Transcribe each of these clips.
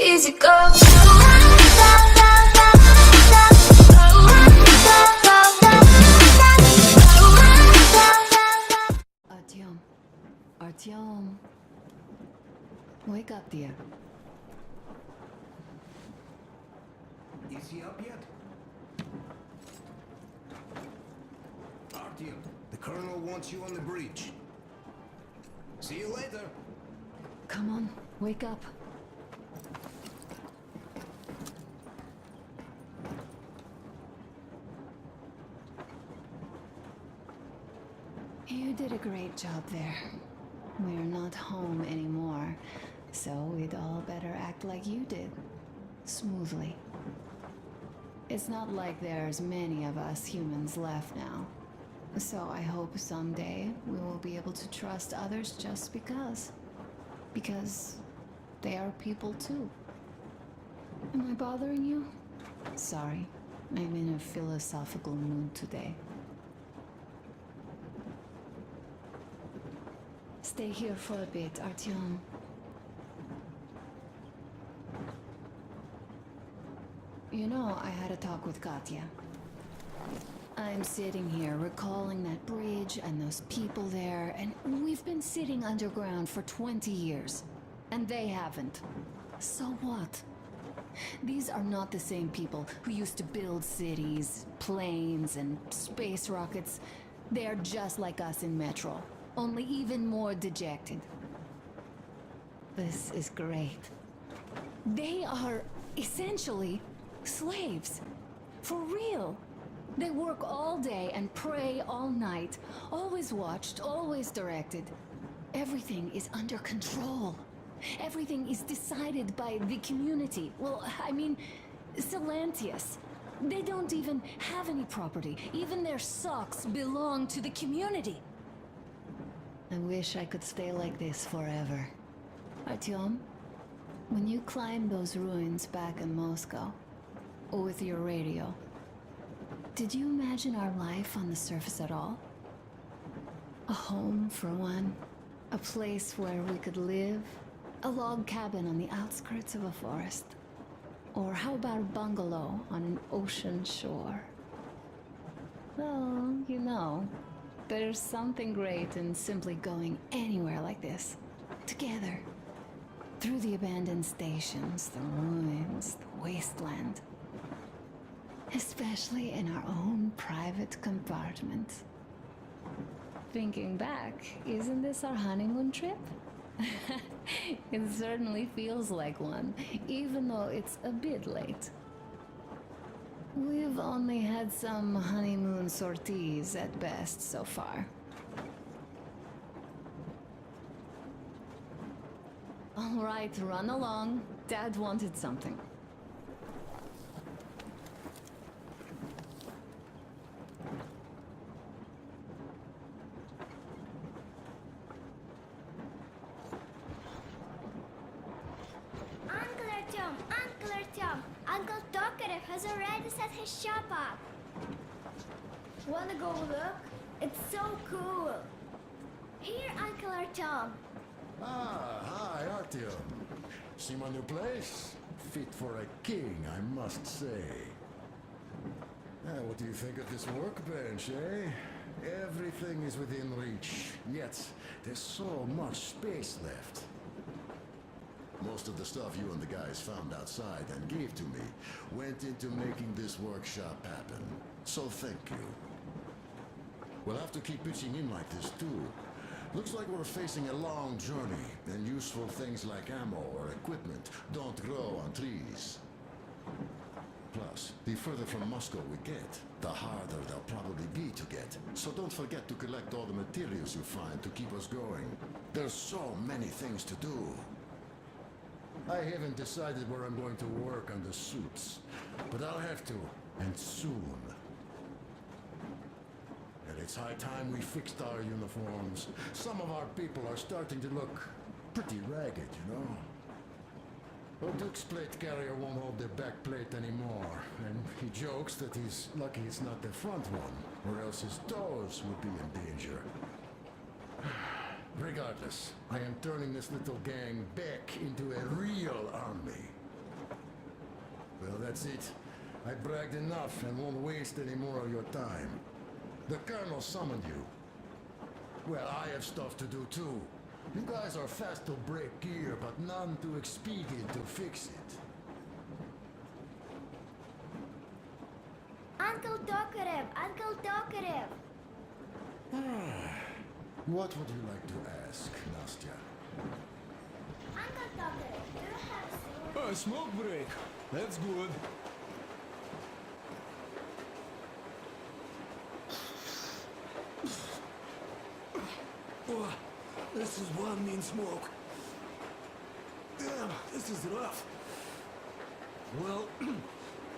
easy go. Artyom. Artyom. Wake up, dear. Is he up yet? Artyom, the colonel wants you on the breach. See you later. Come on, wake up. You did a great job there. We're not home anymore, so we'd all better act like you did. Smoothly. It's not like there's many of us humans left now. So I hope someday we will be able to trust others just because. Because they are people too. Am I bothering you? Sorry, I'm in a philosophical mood today. Stay here for a bit, Artyom. You know, I had a talk with Katya. I'm sitting here recalling that bridge and those people there, and we've been sitting underground for 20 years. And they haven't. So what? These are not the same people who used to build cities, planes, and space rockets. They are just like us in Metro, only even more dejected. This is great. They are essentially slaves. For real. They work all day and pray all night. Always watched, always directed. Everything is under control. Everything is decided by the community. Well, I mean, Silantius. They don't even have any property. Even their socks belong to the community. I wish I could stay like this forever. Artyom, when you climbed those ruins back in Moscow, with your radio, did you imagine our life on the surface at all? A home for one, a place where we could live, a log cabin on the outskirts of a forest. Or how about a bungalow on an ocean shore? Well, you know, there's something great in simply going anywhere like this, together. Through the abandoned stations, the ruins, the wasteland. Especially in our own private compartment. Thinking back, isn't this our honeymoon trip? It certainly feels like one, even though it's a bit late. We've only had some honeymoon sorties at best so far. All right, run along. Dad wanted something. Uncle Artyom, Uncle Tokarev has already set his shop up. Wanna go look? It's so cool. Here, Uncle Artyom. Ah, hi, Artyom. See my new place? Fit for a king, I must say. What do you think of this workbench, eh? Everything is within reach, yet there's so much space left. Most of the stuff you and the guys found outside and gave to me went into making this workshop happen. So thank you. We'll have to keep pitching in like this too. Looks like we're facing a long journey, and useful things like ammo or equipment don't grow on trees. Plus, the further from Moscow we get, the harder they'll probably be to get. So don't forget to collect all the materials you find to keep us going. There's so many things to do. I haven't decided where I'm going to work on the suits, but I'll have to, and soon. And it's high time we fixed our uniforms. Some of our people are starting to look pretty ragged, you know? Well, Duke's plate carrier won't hold their back plate anymore, and he jokes that he's lucky it's not the front one, or else his toes would be in danger. Regardless, I am turning this little gang back into a real army. That's it. I bragged enough and won't waste any more of your time. The Colonel summoned you. Well, I have stuff to do too. You guys are fast to break gear, but none too expedient to fix it. Uncle Tokarev! Uncle Tokarev! What would you like to ask, Nastya? Uncle Tokarev, do you have a sword? A smoke break. That's good. Oh, this is one mean smoke. Damn, this is rough. Well,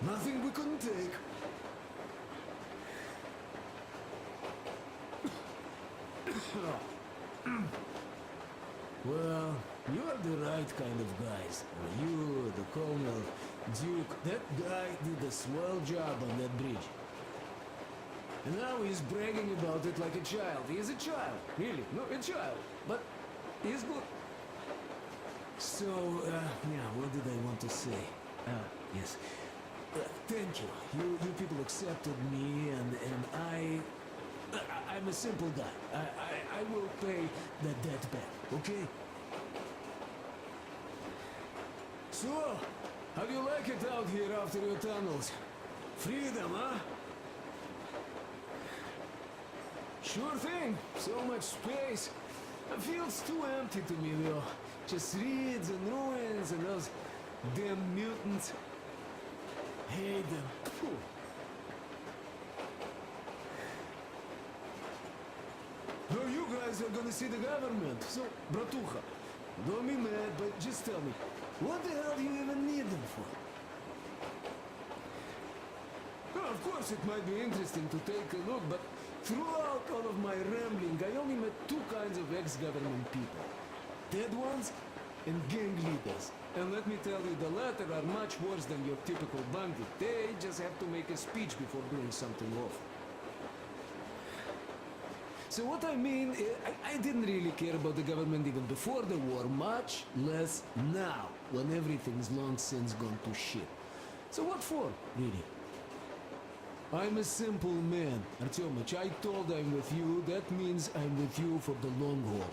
nothing we couldn't take. Well, you are the right kind of guys. You, the Colonel, Duke, that guy did a swell job on that bridge. And now he's bragging about it like a child. He is a child, really, no, a child. But he's good. So, yeah, what did I want to say? Yes. Thank you. You people accepted me, and I'm a simple guy. I will pay the debt back, okay? So, how do you like it out here after your tunnels? Freedom, huh? Sure thing. So much space. It feels too empty to me, though. Just reeds and ruins and those damn mutants. Hate them. Phew. No, you guys are gonna see the government. So, Bratuха, don't be mad, but just tell me, what the hell do you even need them for? Well, of course, it might be interesting to take a look, but throughout all of my rambling, I only met two kinds of ex-government people. Dead ones and gang leaders. And let me tell you, the latter are much worse than your typical bandit. They just have to make a speech before doing something awful. So what I mean, I didn't really care about the government even before the war, much less now, when everything's long since gone to shit. So what for, really? I'm a simple man, Artyomich. I told I'm with you, that means I'm with you for the long haul.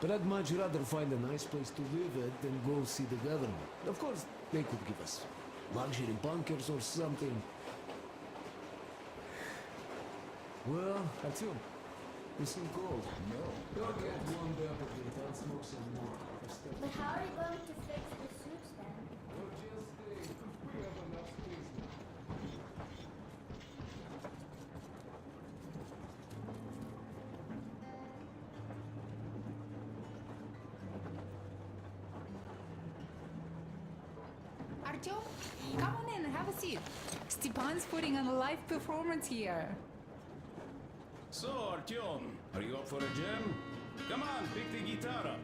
But I'd much rather find a nice place to live at than go see the government. Of course, they could give us luxury bunkers or something. Well, Artyom, you seem cold. No. Don't get warmed up a bit. I'll smoke some more. But how are you going to fix the suits then? Or just stay. We have enough space now. Artyom, come on in, have a seat. Stepan's putting on a live performance here. So, Artyom, are you up for a jam? Come on, pick the guitar up.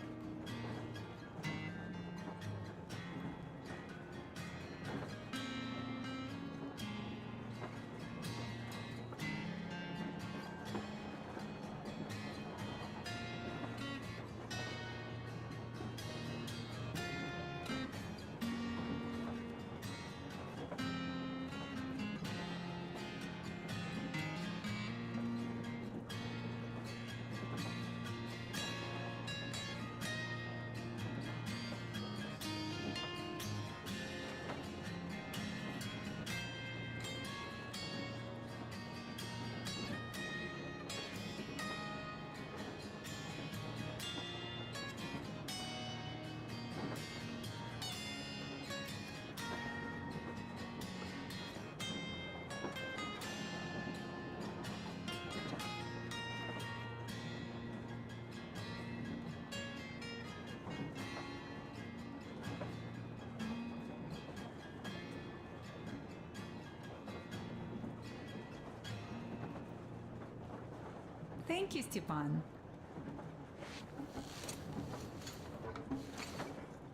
Thank you, Stepan.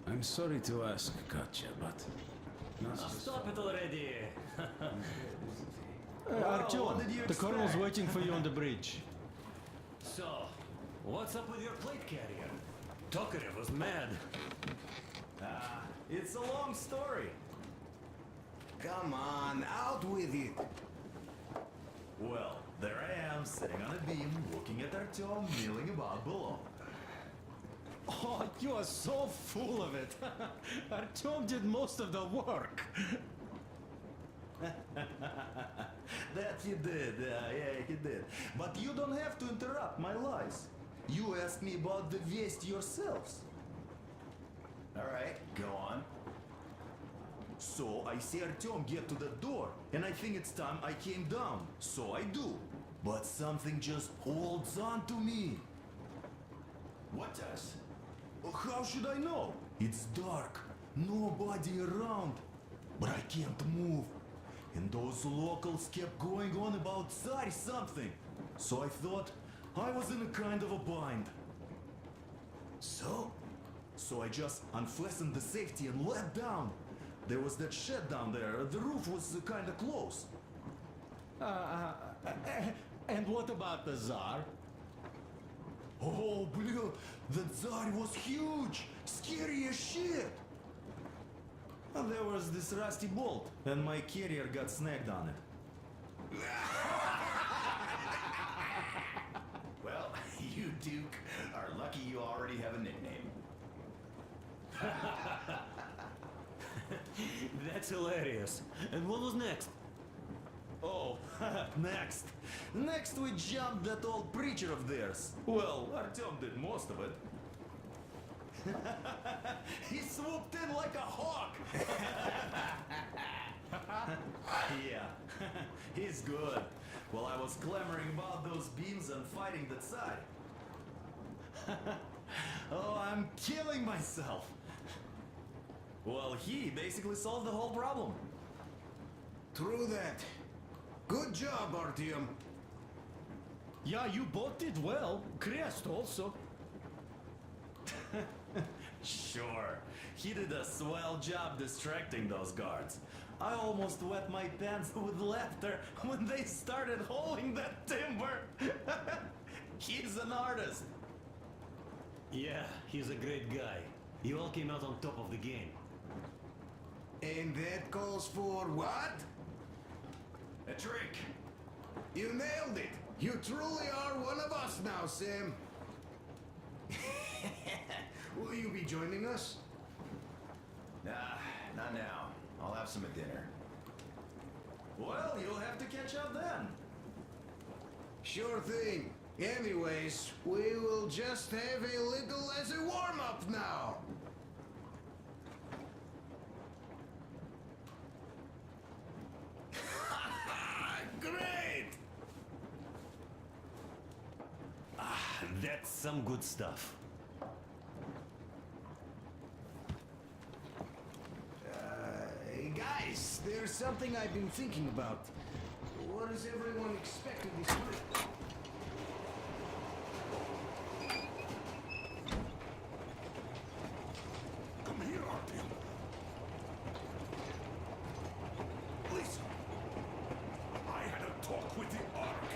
I'm sorry to ask, Katya, but... Stop it already! Artyom, the colonel's waiting for you on the bridge. So, what's up with your plate carrier? Tokarev was mad. It's a long story. Come on, out with it. Well, there I am, sitting on a beam, looking at Artyom milling about below. Oh, you are so full of it. Artyom did most of the work. That he did, yeah, he did. But you don't have to interrupt my lies. You asked me about the Vest yourselves. Alright, go on. So I see Artyom get to the door, and I think it's time I came down. So I do. But something just holds on to me. What does? How should I know? It's dark, nobody around. But I can't move. And those locals kept going on about Tsar something. So I thought I was in a kind of a bind. So I just unfastened the safety and let down. There was that shed down there. The roof was kind of close. And what about the Tsar? Oh, blue, the Tsar was huge, scary as shit. And there was this rusty bolt, and my carrier got snagged on it. Well, you, Duke, are lucky you already have a nickname. That's hilarious. And what was next? Oh, next. Next we jumped that old preacher of theirs. Well, Artyom did most of it. He swooped in like a hawk. Yeah, he's good. While I was clamoring about those beams and fighting the Tsar. Oh, I'm killing myself. Well, he basically solved the whole problem. True that. Good job, Artyom. Yeah, you both did well. Crest also. Sure, he did a swell job distracting those guards. I almost wet my pants with laughter when they started hauling that timber. He's an artist. Yeah, he's a great guy. You all came out on top of the game. And that calls for what? A trick. You nailed it. You truly are one of us now, Sam. Will you be joining us? Nah, not now. I'll have some at dinner. Well, you'll have to catch up then. Sure thing. Anyways, we will just have a little as a warm-up now. Great! That's some good stuff. Hey guys, there's something I've been thinking about. What does everyone expect of this trip? Come here, Artyom. Listen. I had a talk with the Ark.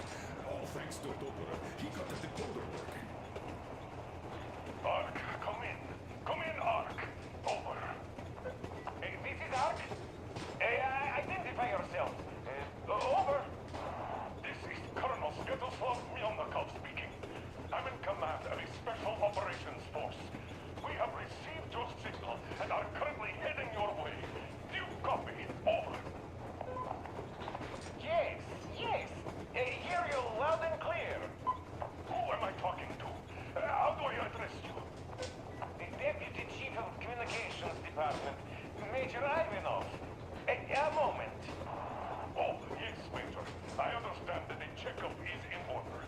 All thanks to Dokura. He got the decoder working. Ark, come in. Come in, Ark. Over. This is Ark. Identify yourself. Over. This is Colonel Sviatoslav Melnikov speaking. I'm in command of a special operations force. We have received your signal and are currently heading your way. Do you copy? Over. Yes. Hear you loud and clear. Who am I talking to? How do I address you? The Deputy Chief of Communications Department, Major Ivanov. A moment. Oh, yes, Major. I understand that the checkup is in order.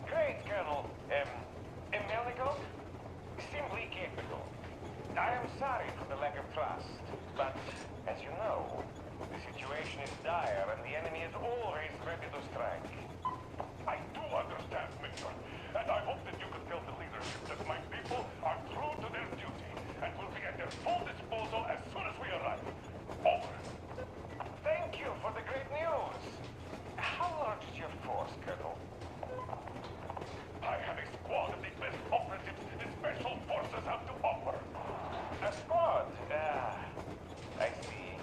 Great, Colonel. Melnikov? Simply capable. I am sorry for the lack of trust, but as you know, the situation is dire and the enemy is always ready to strike. I do understand, Major, and I hope that you can tell the leadership that my people are true to their duty and will be at their full disposal as soon as we arrive. Over. Thank you for the great news. How large is your force, Colonel? I have a squad of the best operatives the Special Forces have to offer. A squad? I see.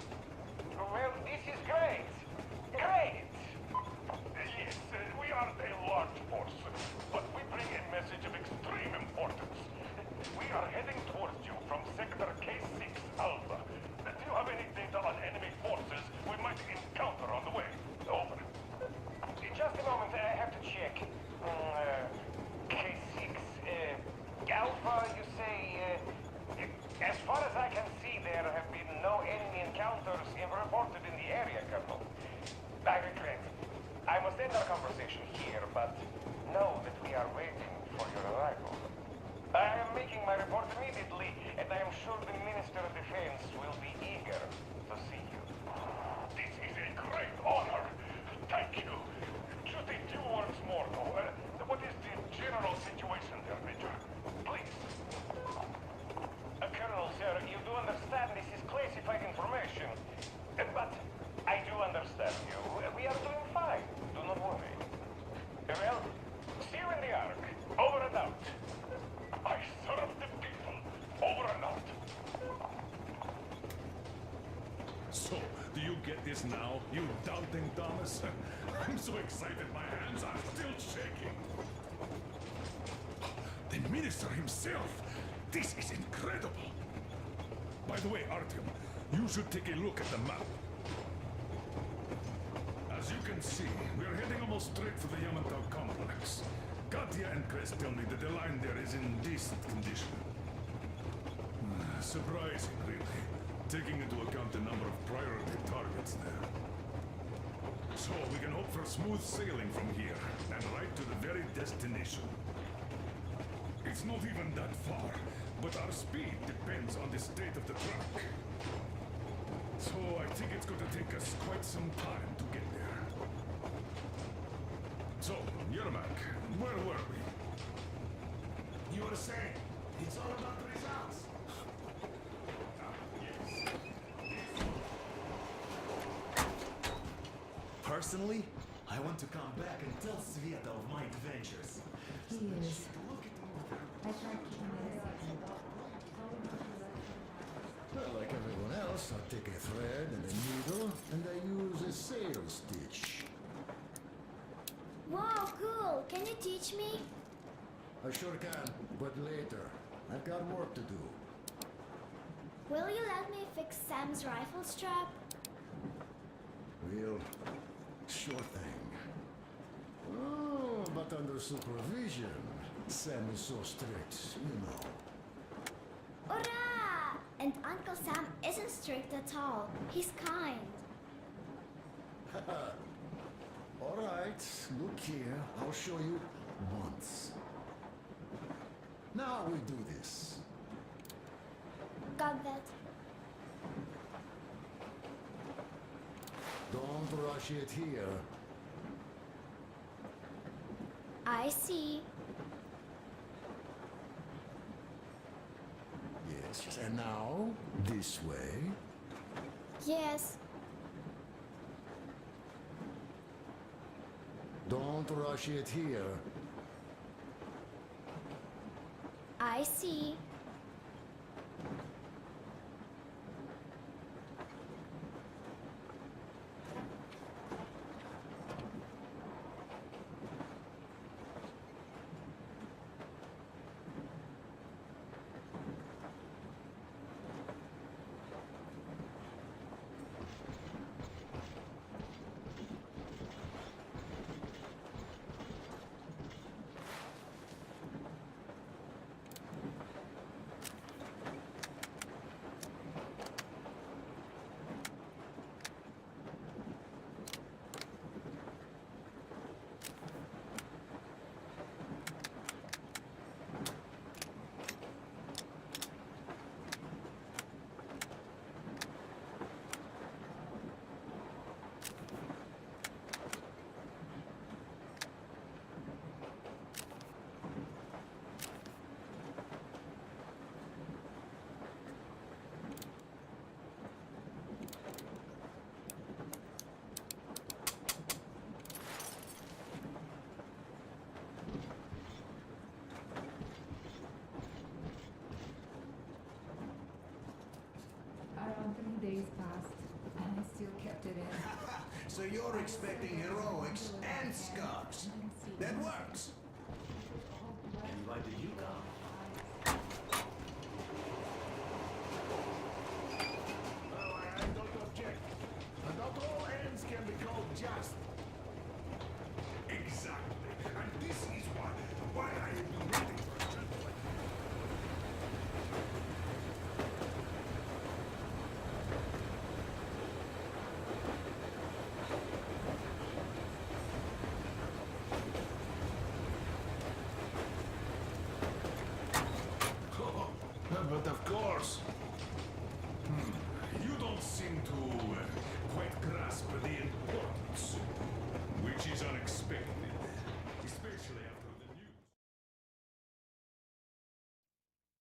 So, do you get this now, you doubting Thomas? I'm so excited my hands are still shaking. The minister himself! This is incredible! By the way, Artyom, you should take a look at the map. As you can see, we're heading almost straight for the Yamantau complex. Katya and Chris tell me that the line there is in decent condition. Surprising, really, taking into account the number of priority targets there. So we can hope for smooth sailing from here, and right to the very destination. It's not even that far, but our speed depends on the state of the track. So I think it's going to take us quite some time to get there. So, Yermak, where were we? You were saying, it's all about the results. Personally, I want to come back and tell Sveta of my adventures. He is. I tried keeping it a secret. Well, like everyone else, I take a thread and a needle, and I use a sail stitch. Wow, cool. Can you teach me? I sure can, but later. I've got work to do. Will you let me fix Sam's rifle strap? Well, sure thing. Oh, but under supervision. Sam is so strict, you know. Hurrah! And Uncle Sam isn't strict at all. He's kind. All right, look here. I'll show you once. Now we do this. Got that. Don't rush it here. I see. Yes, and now this way. Yes. Don't rush it here. I see. Around 3 days passed, and I still kept it in. So you're expecting heroics and scars. That works. And why did you come? Well, I don't object. But not all ends can be called just. Exactly. And this is why I have been waiting for a chance like this. But of course. You don't seem to quite grasp the importance, which is unexpected, especially after the news.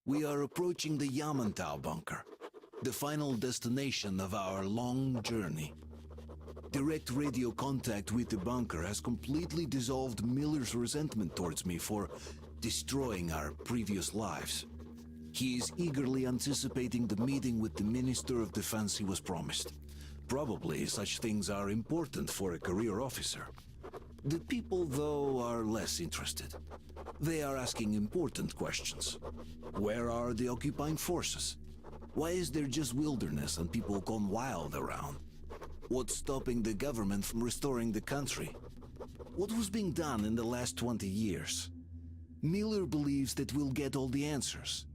We are approaching the Yamantau bunker, the final destination of our long journey. Direct radio contact with the bunker has completely dissolved Miller's resentment towards me for destroying our previous lives. He is eagerly anticipating the meeting with the Minister of Defense he was promised. Probably such things are important for a career officer. The people, though, are less interested. They are asking important questions. Where are the occupying forces? Why is there just wilderness and people gone wild around? What's stopping the government from restoring the country? What was being done in the last 20 years? Miller believes that we'll get all the answers.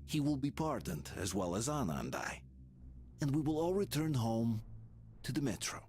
He will be pardoned, as well as Anna and I. And we will all return home to the Metro.